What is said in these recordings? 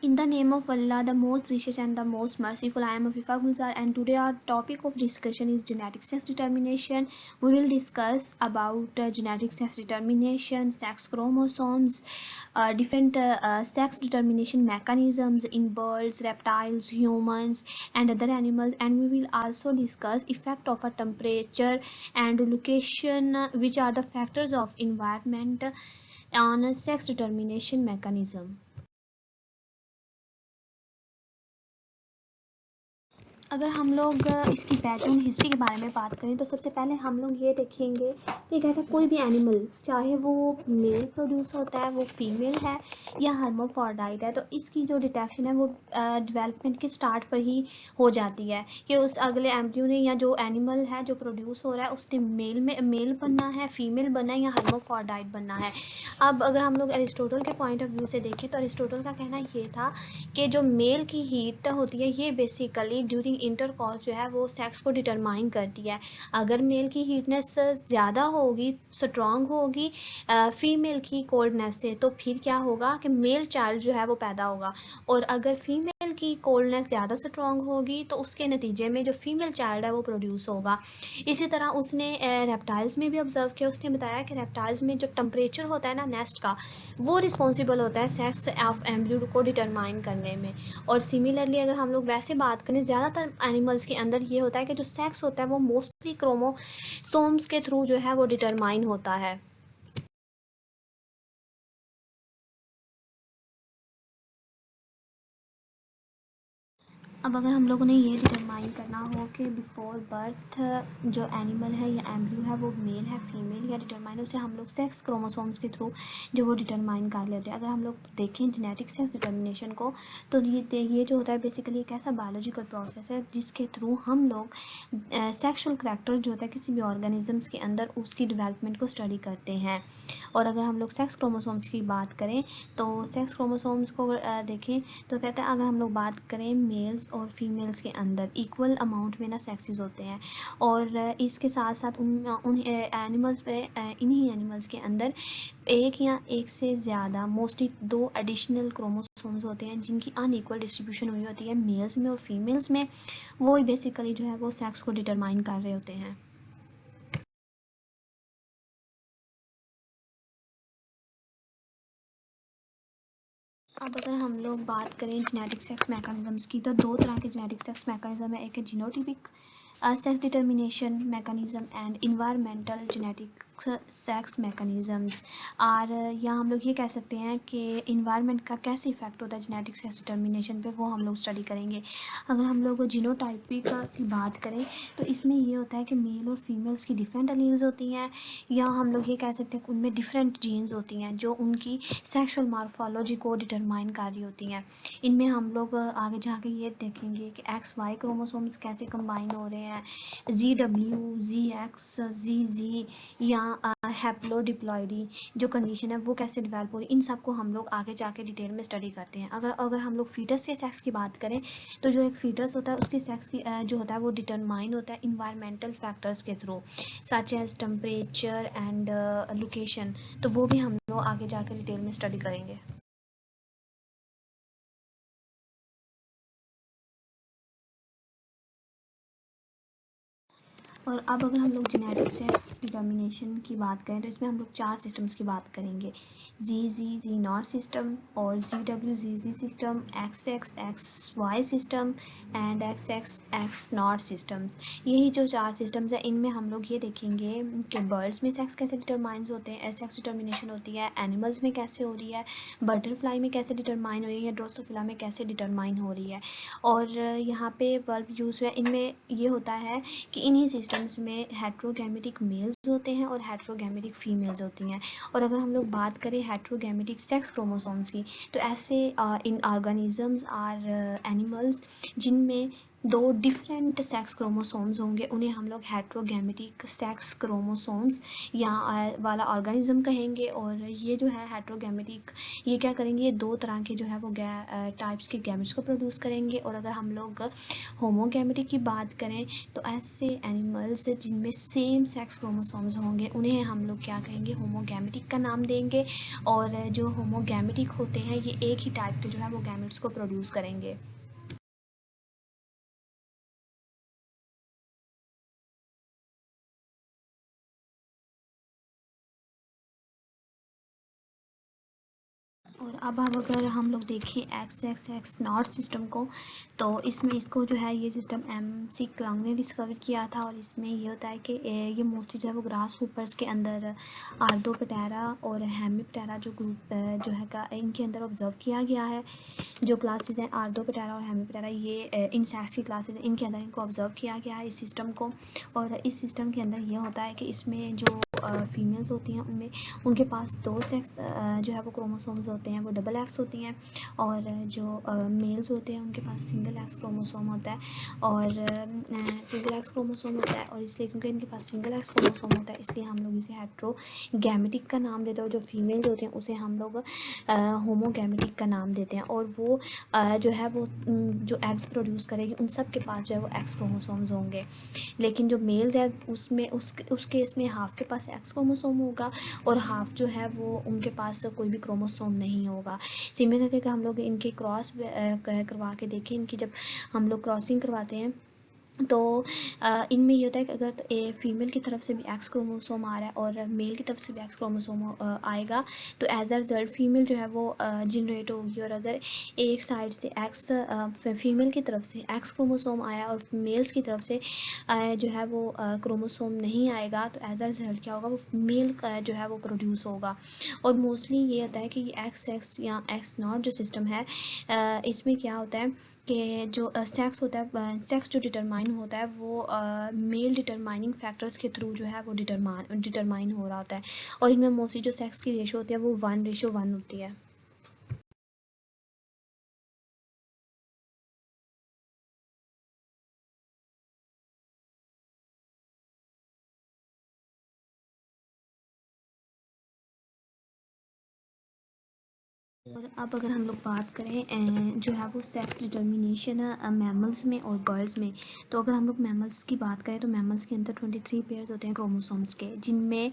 In the name of Allah, the most gracious and the most merciful, I am Afifa Gulzar, and today our topic of discussion is genetic sex determination. We will discuss about genetic sex determination, sex chromosomes, different sex determination mechanisms in birds, reptiles, humans, and other animals, and we will also discuss effect of a temperature and location, which are the factors of environment on a sex determination mechanism. अगर हम लोग इसकी background history के बारे में बात करें तो सबसे पहले हम लोग ये देखेंगे कि कहते हैं कोई भी एनिमल, चाहे वो मेल प्रोड्यूस होता है, वो फीमेल है या हर्माफ्रोडाइट है, तो इसकी जो डिटेक्शन है वो डेवलपमेंट के स्टार्ट पर ही हो जाती है कि उस अगले एम्ब्रियो ने या जो एनिमल है जो प्रोड्यूस हो रहा है उसने मेल बनना है, फीमेल बनना है या हर्माफ्रोडाइट बनना है। अब अगर हम लोग एरिस्टोटल के पॉइंट ऑफ व्यू से देखें तो एरिस्टोटल का कहना ये था कि जो मेल की हीट होती है ये बेसिकली ड्यूरिंग इंटरकॉर्स जो है वो सेक्स को डिटरमाइन करती है। अगर मेल की हीटनेस ज़्यादा होगी, स्ट्रॉन्ग होगी फीमेल की कोल्डनेस से, तो फिर क्या होगा कि मेल चाइल्ड जो है वो पैदा होगा। और अगर फीमेल की कोल्डनेस ज़्यादा स्ट्रॉन्ग होगी तो उसके नतीजे में जो फीमेल चाइल्ड है वो प्रोड्यूस होगा। इसी तरह उसने रेप्टाइल्स में भी ऑब्जर्व किया। उसने बताया कि रेप्टाइल्स में जो टेम्परेचर होता है ना नेस्ट का, वो रिस्पॉन्सिबल होता है सेक्स ऑफ एम्ब्रियो को डिटरमाइन करने में। और सिमिलरली अगर हम लोग वैसे बात करें, ज़्यादातर एनिमल्स के अंदर ये होता है कि जो सेक्स होता है वो मोस्टली क्रोमोसोम्स के थ्रू जो है वो डिटरमाइन होता है। अब अगर हम लोगों ने ये डिटरमाइन करना हो कि बिफोर बर्थ जो एनिमल है या एम्ब्रियो है वो मेल है फीमेल या डिटरमाइन, उसे हम लोग सेक्स क्रोमोसोम्स के थ्रू जो वो डिटरमाइन कर लेते हैं। अगर हम लोग देखें जेनेटिक सेक्स डिटर्मिनेशन को, तो ये जो होता है बेसिकली एक ऐसा बायोलॉजिकल प्रोसेस है जिसके थ्रू हम लोग सेक्शुअल करैक्टर जो होता है किसी भी ऑर्गेनिजम्स के अंदर उसकी डेवलपमेंट को स्टडी करते हैं। और अगर हम लोग सेक्स क्रोमोसोम्स की बात करें तो सेक्स क्रोमोसोम्स को देखें तो कहते हैं अगर हम लोग बात करें मेल्स और फीमेल्स के अंदर इक्वल अमाउंट में ना सेक्सेस होते हैं। और इसके साथ साथ उन एनिमल्स पे इन्हीं एनिमल्स के अंदर एक या एक से ज़्यादा मोस्टली 2 एडिशनल क्रोमोसोम्स होते हैं जिनकी अनइक्वल डिस्ट्रीब्यूशन हुई होती है मेल्स में और फीमेल्स में। वो बेसिकली जो है वो सेक्स को डिटरमाइन कर रहे होते हैं। अब अगर हम लोग बात करें जेनेटिक सेक्स मैकेनिज़म्स की, तो 2 तरह के जेनेटिक सेक्स मैकेनिज़्म है। एक है genotypic sex determination mechanism and environmental genetic sex mechanisms. और या हम लोग ये कह सकते हैं कि इन्वायरमेंट का कैसे इफ़ेक्ट होता है जेनेटिक सेक्स डिटर्मिनेशन पे, वो हम लोग स्टडी करेंगे। अगर हम लोग जीनोटाइपिक की बात करें तो इसमें ये होता है कि मेल और फीमेल्स की डिफरेंट एलील्स होती हैं, या हम लोग ये कह सकते हैं कि उनमें डिफरेंट जीन्स होती हैं जो उनकी सेक्सुअल मॉर्फोलॉजी को डिटरमाइन कर रही होती हैं। इनमें हम लोग आगे जाके ये देखेंगे कि एक्स वाई क्रोमोसोम्स कैसे कंबाइन हो रहे हैं, जी डब्ल्यू, जी एक्स, जी या हैप्लोडिप्लॉइडी जो कंडीशन है वो कैसे डेवलप हो रही है, इन सब को हम लोग आगे जाके डिटेल में स्टडी करते हैं। अगर अगर हम लोग फीटस के सेक्स की बात करें तो जो एक फीटस होता है उसकी सेक्स की जो होता है वो डिटरमाइन होता है इन्वायरमेंटल फैक्टर्स के through, such as temperature and location. तो वो भी हम लोग आगे जाकर डिटेल में स्टडी करेंगे। और अब अगर हम लोग जेनेटिक सेक्स डिटर्मिनेशन की बात करें तो इसमें हम लोग 4 सिस्टम्स की बात करेंगे, जी नॉट सिस्टम और Z system, X Y system and X naught systems. यही जो 4 सिस्टम्स हैं इनमें हम लोग ये देखेंगे कि बर्ड्स में सेक्स कैसे डिटरमाइन होते हैं, सेक्स डिटर्मिनेशन होती है, एनिमल्स में कैसे हो रही है, बटरफ्लाई में कैसे डिटरमाइन हो रही है, या ड्रोसोफिला में कैसे डिटरमाइन हो रही है। और यहाँ पे वर्ब यूज़ हुआ, इनमें ये होता है कि इन्हीं सिस्टम्स में हेट्रोगैमेटिक मेल्स होते हैं और हेट्रोगैमेटिक फीमेल्स होती हैं। और अगर हम लोग बात करें हेट्रोगैमेटिक सेक्स क्रोमोसोम्स की, तो ऐसे इन ऑर्गेनिजम्स आर एनिमल्स जिनमें दो डिफरेंट सेक्स क्रोमोसोम्स होंगे, उन्हें हम लोग हेट्रोगैमेटिक सेक्स क्रोमोसोम्स या वाला ऑर्गेनिज्म कहेंगे। और ये जो है हेट्रोगैमेटिक, ये क्या करेंगे, ये दो तरह के जो है वो टाइप्स के गैमेट्स को प्रोड्यूस करेंगे। और अगर हम लोग होमोगैमेटिक की बात करें तो ऐसे एनिमल्स जिनमें सेम सेक्स क्रोमोसोम्स होंगे उन्हें हम लोग क्या कहेंगे, होमोगैमेटिक का नाम देंगे। और जो होमोगैमेटिक होते हैं ये एक ही टाइप के जो है वो गैमेट्स को प्रोड्यूस करेंगे। और अब अगर हम लोग देखें एक्स नॉट सिस्टम को, तो इसमें इसको जो है ये सिस्टम MC क्लांग ने डिस्कवर किया था। और इसमें ये होता है कि ये मोस्टली जो है वो ग्रास हुपर्स के अंदर आर्दोपटेरा और हेमिप्टेरा जो ग्रुप जो है का इनके अंदर ऑब्जर्व किया गया है। जो क्लासेस हैं आर्दोपटेरा और हेमिप्टेरा, ये इंसेक्ट्स की क्लासेस हैं, इनके अंदर इनको ऑब्जर्व किया गया है इस सिस्टम को। और इस सिस्टम के अंदर ये होता है कि इसमें जो फीमेल्स होती हैं उनमें उनके पास दो सेक्स जो है वो क्रोमोसोम्स होते हैं, वो डबल एक्स होती हैं। और जो मेल्स होते हैं उनके पास सिंगल एक्स क्रोमोसोम होता है। और सिंगल एक्स क्रोमोसोम होता है, और इसलिए क्योंकि इनके पास सिंगल एक्स क्रोमोसोम होता है इसलिए हम लोग इसे हेट्रोगैमेटिक का नाम देते हैं। और जो फीमेल्स होते हैं उसे हम लोग होमोगैमेटिक का नाम देते हैं। और वो जो है वो जो एग्स प्रोड्यूस करेगी उन सब के पास जो है वो एक्स क्रोमोसोम्स होंगे। लेकिन जो मेल्स है उसमें उस केस में हाफ के पास एक्स क्रोमोसोम होगा और हाफ जो है वो उनके पास कोई भी क्रोमोसोम नहीं होगा। सिमिलरली हम लोग इनके क्रॉस करवा के देखें, इनकी जब हम लोग क्रॉसिंग करवाते हैं तो इनमें ये होता है कि अगर फीमेल की तरफ से भी एक्स क्रोमोसोम आ रहा है और मेल की तरफ से भी एक्स क्रोमोसोम आएगा तो एज अ रिजल्ट फीमेल जो है वो जनरेट होगी। और अगर एक साइड से एक्स फीमेल की तरफ से एक्स क्रोमोसोम आया और मेल्स की तरफ से जो है वो क्रोमोसोम नहीं आएगा तो एज अ रिजल्ट क्या होगा, वो मेल जो है वो प्रोड्यूस होगा। और मोस्टली ये होता है कि ये एक्स या एक्स नॉट जो सिस्टम है, इसमें क्या होता है कि जो सेक्स होता है, सेक्स जो डिटरमाइन होता है वो मेल डिटरमाइनिंग फैक्टर्स के थ्रू जो है वो डिटरमाइन हो रहा होता है। और इनमें मोस्टली जो सेक्स की रेशो होती है वो 1:1 होती है। और अब अगर हम लोग बात करें जो है वो सेक्स डिटर्मिनेशन मैमल्स में और बर्ड्स में, तो अगर हम लोग मैमल्स की बात करें तो मैमल्स के अंदर 23 पेयर्स होते हैं क्रोमोसोम्स के, जिनमें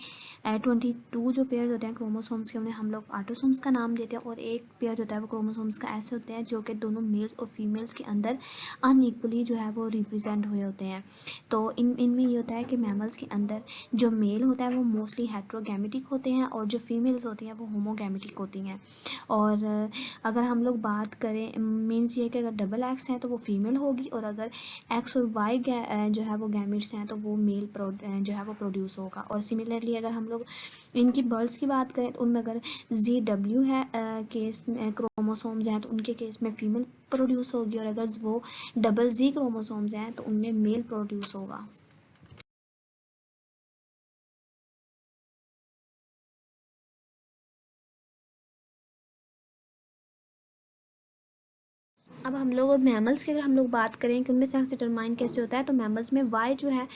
22 जो पेयर्स होते हैं क्रोमोसोम्स के उन्हें हम लोग ऑटोसोम्स का नाम देते हैं। और एक पेयर होता है वो क्रोमोसोम्स का ऐसे होते हैं जो कि दोनों मेल्स और फीमेल्स के अंदर अनइक्वली जो है वो रिप्रेजेंट हुए होते हैं। तो इनमें ये होता है कि मैमल्स के अंदर जो मेल होता है वो मोस्टली हेट्रोगैमेटिक होते हैं और जो फीमेल्स होती हैं वो होमोगैमेटिक होती हैं। और अगर हम लोग बात करें मीन्स ये कि अगर डबल एक्स है तो वो फीमेल होगी, और अगर एक्स और वाई जो है वो गैमेट्स हैं तो वो मेल जो है वो प्रोड्यूस होगा। और सिमिलरली अगर हम लोग इनकी बर्ड्स की बात करें तो उनमें अगर ZW है केस में क्रोमोसोम्स हैं तो उनके केस में फीमेल प्रोड्यूस होगी, और अगर वो डबल Z क्रोमोसोम्स हैं तो उनमें मेल प्रोड्यूस होगा। अब हम लोग मैमल्स की अगर हम लोग बात करें कि उनमें सेक्स डिटरमाइन कैसे होता है, तो मैमल्स में वाई जो है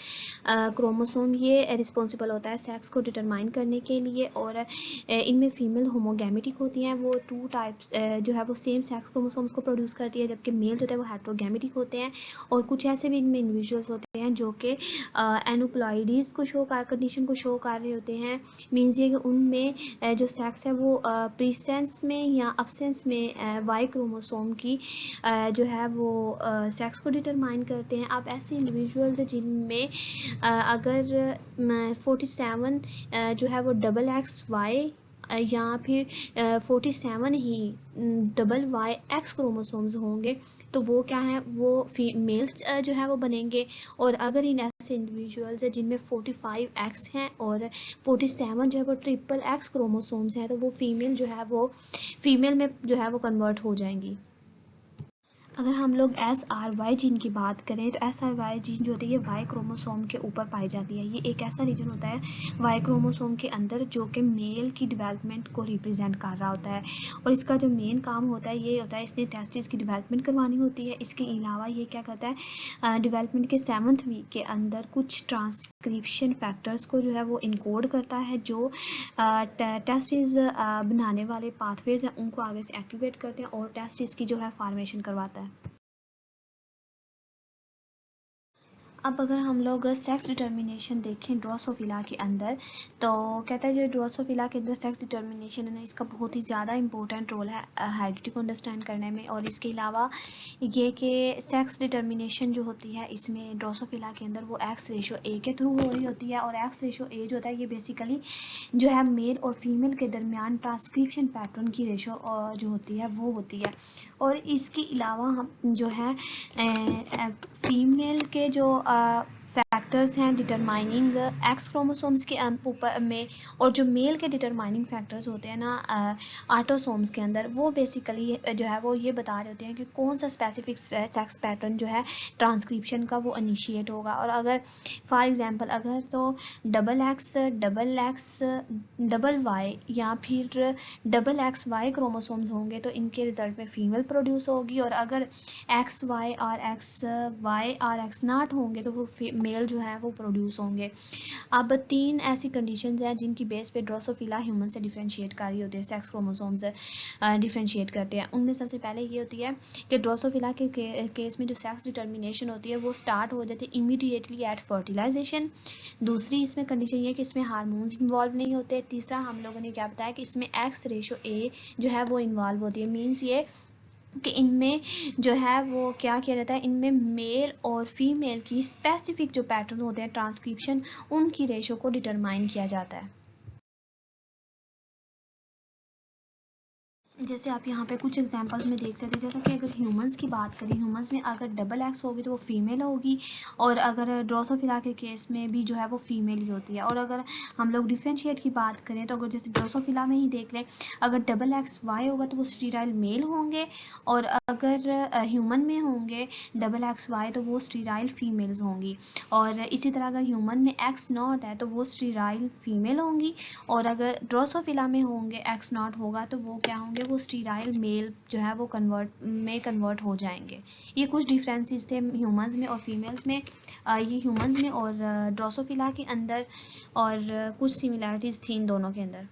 क्रोमोसोम ये रिस्पॉन्सिबल होता है सेक्स को डिटरमाइन करने के लिए। और इनमें फीमेल होमोगैमेटिक होती हैं, वो 2 टाइप्स जो है वो सेम सेक्स क्रोमोसोम्स को प्रोड्यूस करती है, जबकि मेल जो होता है वो हेट्रोगैमेटिक होते हैं। और कुछ ऐसे भी इनमें इंडिविजुअल्स होते हैं जो कि एनुप्लॉइडीज़ को कंडीशन को शो कर रहे होते हैं। मीन्स ये कि उनमें जो सेक्स है वो प्रीसेंस में या अपसेंस में वाई क्रोमोसोम की जो है वो सेक्स को डिटरमाइन करते हैं। अब ऐसे इंडिविजुअल्स हैं जिनमें अगर 47 जो है वो डबल एक्स वाई या फिर 47 ही डबल वाई एक्स क्रोमोसोम्स होंगे तो वो क्या है, वो फीमेल्स जो है वो बनेंगे। और अगर इन ऐसे इंडिविजुअल्स हैं जिनमें 45 एक्स हैं और 47 जो है वो ट्रिपल एक्स क्रोमोसोम्स हैं तो वो फीमेल जो है वो फीमेल में जो है वो कन्वर्ट हो जाएंगी। अगर हम लोग SRY जीन की बात करें तो SRY जीन जो होती है ये वाई क्रोमोसोम के ऊपर पाई जाती है। ये एक ऐसा रीजन होता है वाई क्रोमोसोम के अंदर जो कि मेल की डेवलपमेंट को रिप्रेजेंट कर रहा होता है, और इसका जो मेन काम होता है ये होता है इसने टेस्टिस की डेवलपमेंट करवानी होती है। इसके अलावा ये क्या करता है, डेवलपमेंट के 7th वीक के अंदर कुछ ट्रांसक्रिप्शन फैक्टर्स को जो है वो इनकोड करता है, जो टेस्टिस बनाने वाले पाथवेज हैं उनको आगे से एक्टिवेट करते हैं और टेस्टिस की जो है फॉर्मेशन करवाता है। अब अगर हम लोग सेक्स डिटर्मिनेशन देखें ड्रोसोफिला के अंदर, तो कहता है जो ड्रोसोफिला के अंदर सेक्स डिटर्मिनेशन है ना, इसका बहुत ही ज़्यादा इंपॉर्टेंट रोल है हेरिडिटी को अंडरस्टैंड करने में। और इसके अलावा ये कि सेक्स डिटर्मिनेशन जो होती है इसमें ड्रोसोफिला के अंदर वो एक्स रेशो ए के थ्रू हो रही होती है, और एक्स रेशो ए जो होता है ये बेसिकली जो है मेल और फीमेल के दरमियान ट्रांसक्रिप्शन पैटर्न की रेशो जो होती है वो होती है। और इसके अलावा हम जो है फीमेल के जो फैक्टर्स हैं डिटरमाइनिंग एक्स क्रोमोसोम्स के ऊपर में, और जो मेल के डिटरमाइनिंग फैक्टर्स होते हैं ना ऑटोसोम्स के अंदर, वो बेसिकली जो है वो ये बता रहे होते हैं कि कौन सा स्पेसिफिक सेक्स पैटर्न जो है ट्रांसक्रिप्शन का वो इनिशिएट होगा। और अगर फॉर एग्जांपल अगर तो डबल एक्स डबल वाई या फिर डबल एक्स वाई क्रोमोसोम्स होंगे तो इनके रिजल्ट में फीमेल प्रोड्यूस होगी, और अगर एक्स वाई और एक्स नॉट होंगे तो वो मेल जो है वो प्रोड्यूस होंगे। अब 3 ऐसी कंडीशंस हैं जिनकी बेस पे ड्रोसोफिला ह्यूमन से डिफरेंशिएट कर रही होती है, सेक्स क्रोमोसोम्स डिफरेंशिएट करते हैं। उनमें सबसे पहले ये होती है कि ड्रोसोफिला के केस में जो सेक्स डिटर्मिनेशन होती है वो स्टार्ट हो जाती है इमीडिएटली एट फर्टिलाइजेशन। दूसरी इसमें कंडीशन ये है कि इसमें हार्मोन्स इन्वॉल्व नहीं होते। तीसरा हम लोगों ने क्या बताया कि इसमें एक्स रेशो ए जो है वो इन्वॉल्व होती है। मीन्स ये कि इनमें जो है वो क्या किया जाता है, इनमें मेल और फीमेल की स्पेसिफिक जो पैटर्न होते हैं ट्रांसक्रिप्शन उनकी रेशो को डिटरमाइन किया जाता है। जैसे आप यहाँ पे कुछ एग्जांपल्स में देख सकते हैं, जैसा कि अगर ह्यूमंस की बात करें, ह्यूमंस में अगर डबल एक्स होगी तो वो फीमेल होगी, और अगर ड्रोसोफिला के केस में भी जो है वो फीमेल ही होती है। और अगर हम लोग डिफरेंशिएट की बात करें तो अगर जैसे ड्रोसोफिला में ही देख लें, अगर डबल एक्स वाई होगा तो वो स्टीराइल मेल होंगे, और अगर ह्यूमन में होंगे डबल एक्स वाई तो वो स्टीराइल फीमेल्स होंगी। और इसी तरह अगर ह्यूमन में एक्स नॉट है तो वो स्टीराइल फीमेल होंगी, और अगर ड्रोसोफिला में होंगे एक्स नॉट होगा तो वो क्या होंगे, वो स्टीराइल मेल जो है वो कन्वर्ट हो जाएंगे। ये कुछ डिफरेंसेस थे ह्यूमंस में और फीमेल्स में, ये ह्यूमंस में और ड्रोसोफिला के अंदर, और कुछ सिमिलैरिटीज़ थी इन दोनों के अंदर।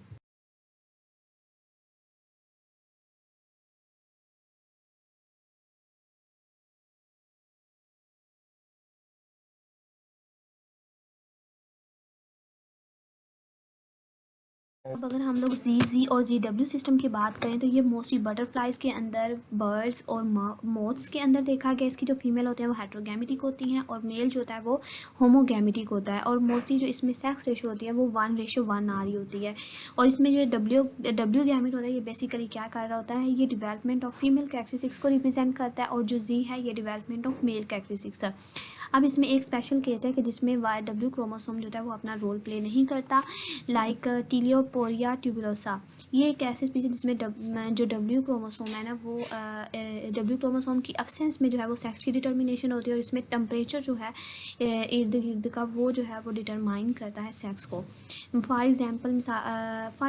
अब अगर हम लोग जी और GW सिस्टम की बात करें तो ये मोस्टली बटरफ्लाइज के अंदर, बर्ड्स और मोथ्स के अंदर देखा गया। इसकी जो फीमेल होती हैं वो हेट्रोगैमेटिक होती हैं, और मेल जो होता है वो होमोगैमेटिक होता है। और मोस्टली जो इसमें सेक्स रेशो होती है वो 1:1 आ रही होती है। और इसमें जो डब्ल्यू गैमेट होता है ये बेसिकली क्या कर रहा होता है, ये डेवलपमेंट ऑफ फीमेल कैरेक्टरिस्टिक्स को रिप्रेजेंट करता है, और जो जी है ये डेवलपमेंट ऑफ मेल कैरेक्टरिस्टिक्स है। अब इसमें एक स्पेशल केस है कि जिसमें YW क्रोमोसोम जो होता है वो अपना रोल प्ले नहीं करता, लाइक टीलियोपोरिया ट्यूबुलोसा। ये एक ऐसी स्पीशीज जिसमें जो W क्रोमोसोम है ना वो W क्रोमोसोम की अब्सेंस में जो है वो सेक्स की डिटर्मिनेशन होती है, और इसमें टेम्परेचर जो है इर्द गिर्द का वो जो है वो डिटरमाइन करता है सेक्स को। फॉर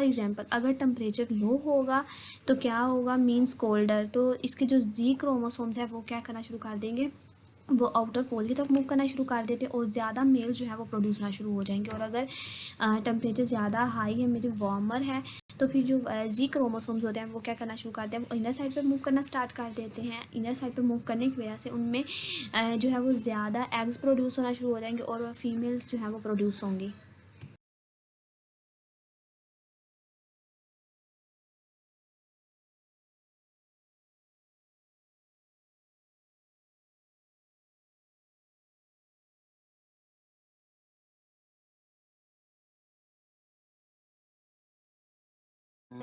एग्जांपल अगर टेम्परेचर लो होगा तो क्या होगा, मीन्स कोल्डर, तो इसके जो जी क्रोमोसोम्स है वो क्या करना शुरू कर देंगे, वो आउटर पोल की तरफ मूव करना शुरू कर देते हैं, और ज़्यादा मेल जो है वो प्रोड्यूस होना शुरू हो जाएंगे। और अगर टेम्परेचर ज़्यादा हाई है, मतलब वार्मर है, तो फिर जो जी क्रोमोसोम्स होते हैं वो क्या करना शुरू करते हैं, वो इनर साइड पर मूव करना स्टार्ट कर देते हैं। इनर साइड पर मूव करने की वजह से उनमें जो है वो ज़्यादा एग्स प्रोड्यूस होना शुरू हो जाएंगे, और फीमेल्स जो है वो प्रोड्यूस होंगी।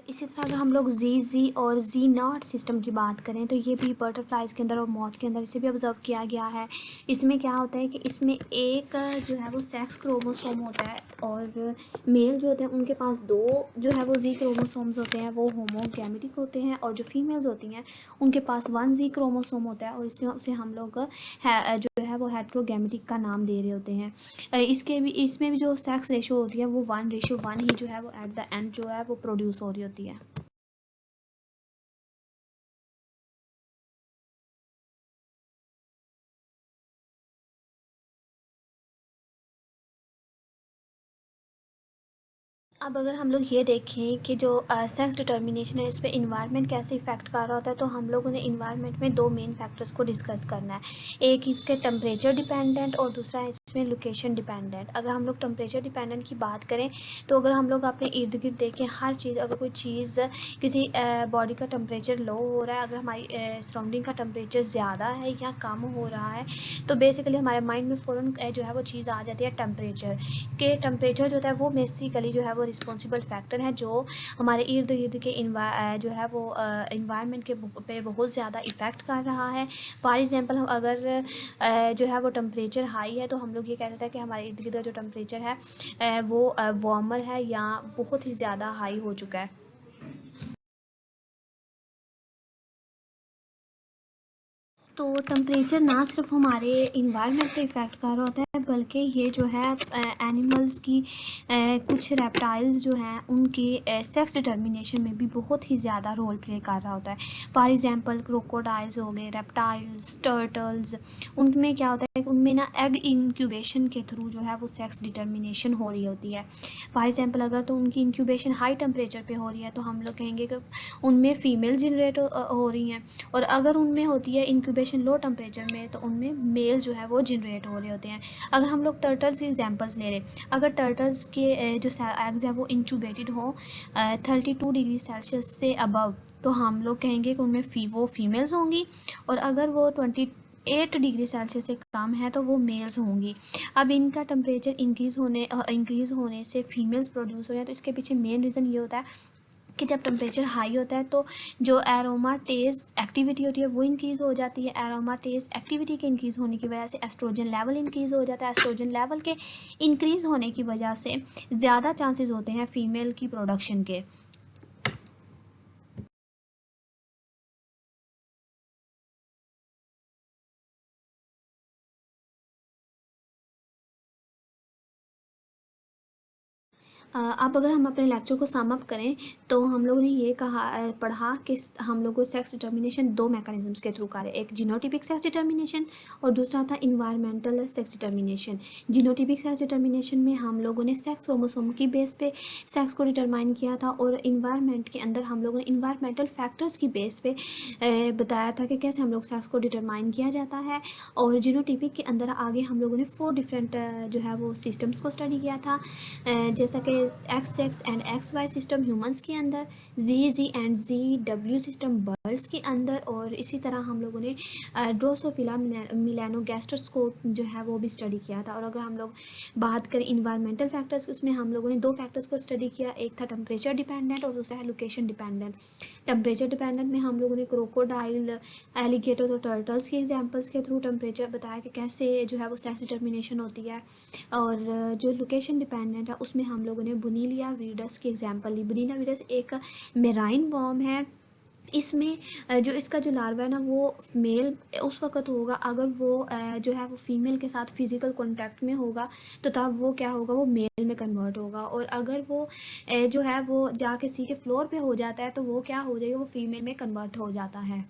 इसी तरह अगर हम लोग जी और जी नॉट सिस्टम की बात करें तो ये भी बटरफ्लाइज के अंदर और मॉथ के अंदर इसे भी ऑब्जर्व किया गया है। इसमें क्या होता है कि इसमें एक जो है वो सेक्स क्रोमोसोम होता है और मेल जो होते हैं उनके पास दो जो है वो जी क्रोमोसोम्स होते हैं, वो होमोगैमेटिक होते हैं, और जो फीमेल्स होती हैं उनके पास वन जी क्रोमोसोम होता है और इससे हम लोग जो है वो हेट्रोगैमेटिक का नाम दे रहे होते हैं। इसमें भी जो सेक्स रेशो होती है वो 1:1 ही जो है वो एट द एंड जो है वो प्रोड्यूस हो रही होती है। अब अगर हम लोग ये देखें कि जो सेक्स डिटर्मिनेशन है इस पे इन्वायरमेंट कैसे इफ़ेक्ट कर रहा होता है, तो हम लोगों ने इन्वायरमेंट में दो मेन फैक्टर्स को डिस्कस करना है। एक इसके टेम्परेचर डिपेंडेंट और दूसरा है इसमें लोकेशन डिपेंडेंट। अगर हम लोग टेम्परेचर डिपेंडेंट की बात करें तो अगर हम लोग अपने इर्द गिर्द देखें हर चीज़, अगर कोई चीज़ किसी बॉडी का टेम्परेचर लो हो रहा है, अगर हमारी सराउंडिंग का टेम्परेचर ज़्यादा है या कम हो रहा है, तो बेसिकली हमारे माइंड में फ़ौरन जो है वो चीज़ आ जाती है टेम्परेचर। के टेम्परेचर जो होता है वो बेसिकली जो है वो रिस्पॉन्सिबल फैक्टर है जो हमारे इर्द गिर्द के जो है वो इन्वायरमेंट के पे बहुत ज़्यादा इफ़ेक्ट कर रहा है। फॉर एग्ज़ाम्पल हम अगर जो है वो टेम्परेचर हाई है तो हम लोग ये कह देते हैं कि हमारे इर्द गिर्द जो टेम्परेचर है वो वार्मर है या बहुत ही ज़्यादा हाई हो चुका है। तो टेम्परेचर ना सिर्फ हमारे इन्वायरमेंट पे इफ़ेक्ट कर रहा होता है, बल्कि ये जो है एनिमल्स की कुछ रेप्टाइल्स जो हैं उनकी सेक्स डिटर्मिनेशन में भी बहुत ही ज़्यादा रोल प्ले कर रहा होता है। फॉर एग्ज़ाम्पल क्रोकोडाइल्स हो गए, रेप्टाइल्स, टर्टल्स, उनमें क्या होता है कि उनमें ना एग इंक्यूबेशन के थ्रू जो है वो सेक्स डिटर्मिनेशन हो रही होती है। फॉर एग्ज़ाम्पल अगर तो उनकी इंक्यूबेशन हाई टेम्परेचर पे हो रही है तो हम लोग कहेंगे कि उनमें फ़ीमेल जनरेट हो रही हैं, और अगर उनमें होती है इंक्यूबेशन लो टेम्परेचर में तो उनमें मेल जो है वो जनरेट हो रहे होते हैं। अगर हम लोग टर्टल्स की एग्जांपल्स ले रहे, अगर टर्टल्स के जो एग्स है वो इंक्यूबेटेड हो 32 डिग्री सेल्सियस से अबव, तो हम लोग कहेंगे कि उनमें वो फीमेल्स होंगी, और अगर वो 28 डिग्री सेल्सियस से कम है तो वो मेल्स होंगी। अब इनका टेम्परेचर इंक्रीज़ होने से फीमेल्स प्रोड्यूस हो रहे हैं, तो इसके पीछे मेन रीज़न ये होता है कि जब टेम्परेचर हाई होता है तो जो एरोमाटेज एक्टिविटी होती है वो इंक्रीज़ हो जाती है। एरोमाटेज एक्टिविटी के इंक्रीज़ होने की वजह से एस्ट्रोजन लेवल इंक्रीज़ हो जाता है। एस्ट्रोजन लेवल के इंक्रीज़ होने की वजह से ज़्यादा चांसेस होते हैं फीमेल की प्रोडक्शन के। अब अगर हम अपने लेक्चर को सम अप करें तो हम लोगों ने ये पढ़ा कि हम लोग को सेक्स डिटर्मिनेशन दो मैकेनिज्म्स के थ्रू करें, एक जीनोटिपिक सेक्स डिटर्मिनेशन और दूसरा था environmental sex determination. Genotypic sex determination में हम लोगों ने सेक्स क्रोमोसोम की बेस पे सेक्स को डिटरमाइन किया था, और इन्वायरमेंट के अंदर हम लोगों ने इन्वायरमेंटल फैक्टर्स की बेस पे बताया था कि कैसे हम लोग सेक्स को डिटरमाइन किया जाता है। और जीनोटिपिक के अंदर आगे हम लोगों ने 4 डिफरेंट जो है वो सिस्टम्स को स्टडी किया था, जैसा कि X and X Y system humans के अंदर, Z and Z W system birds के अंदर, और इसी तरह हम लोगों ने ड्रोसोफिला मिलेनोगैस्ट्रोस्कोप जो है वो भी स्टडी किया था। और अगर हम लोग बात करें इन्वायरमेंटल फैक्टर्स, उसमें हम लोगों ने दो फैक्टर्स को स्टडी किया, एक था टेम्परेचर डिपेंडेंट और दूसरा है लोकेशन डिपेंडेंट। टेम्परेचर डिपेंडेंट में हम लोगों ने क्रोकोडाइल, एलिगेटर और टर्टल्स की एग्जांपल्स के थ्रू टेम्परेचर बताया कि कैसे जो है वो सेक्स डिटर्मिनेशन होती है। और जो लोकेशन डिपेंडेंट है उसमें हम लोगों ने बुनीलिया वीडस की एग्जांपल ली। बुनीलिया वीडस एक मेराइन वॉर्म है। इसमें जो इसका जो लार्वा है ना वो मेल उस वक्त होगा अगर वो जो है वो फीमेल के साथ फिज़िकल कांटेक्ट में होगा, तो तब वो क्या होगा, वो मेल में कन्वर्ट होगा, और अगर वो जो है वो जाके सी के फ्लोर पे हो जाता है तो वो क्या हो जाएगा, वो फीमेल में कन्वर्ट हो जाता है।